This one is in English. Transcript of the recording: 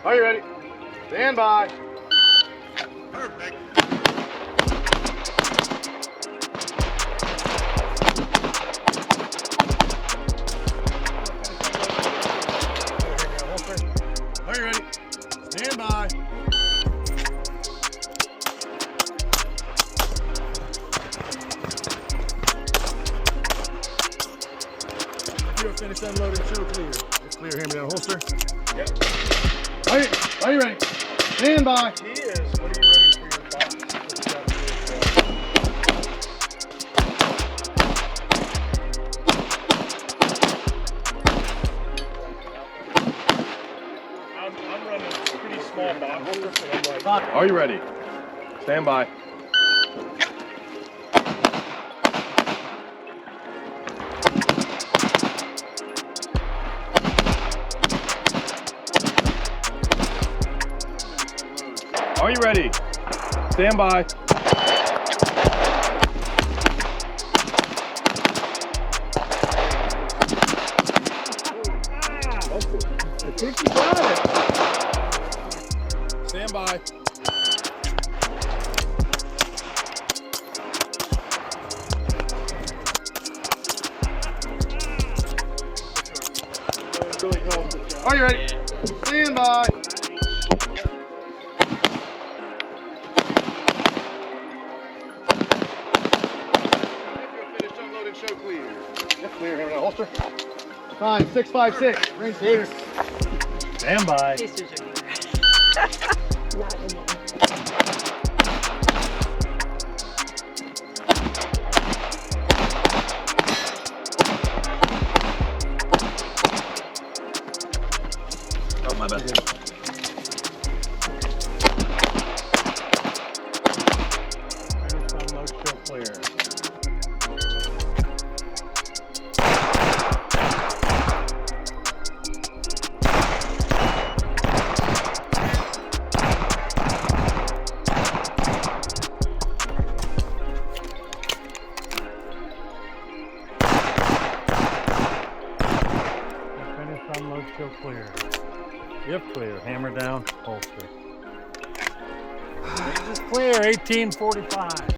Are you ready? Stand by. Perfect. Are you ready? Stand by. You're finished unloading, show clear. It's clear, hand me that holster. Yep. Are you ready? Stand by. He is. What are you ready for your box? I'm running a pretty small box. So I'm like, Are you ready? Stand by. Are you ready? Stand by. I think you got it. Stand by. Are you ready? Stand by. Finished unloading, show clear. Yep, clear. Hand me that holster. Time 656. Range clear. stand by. Tasters are here. Not in there. Oh, my bad. Unload, still clear. Finish unload, still clear. Yep, clear. Hammer down, holster. Range is clear, 1845.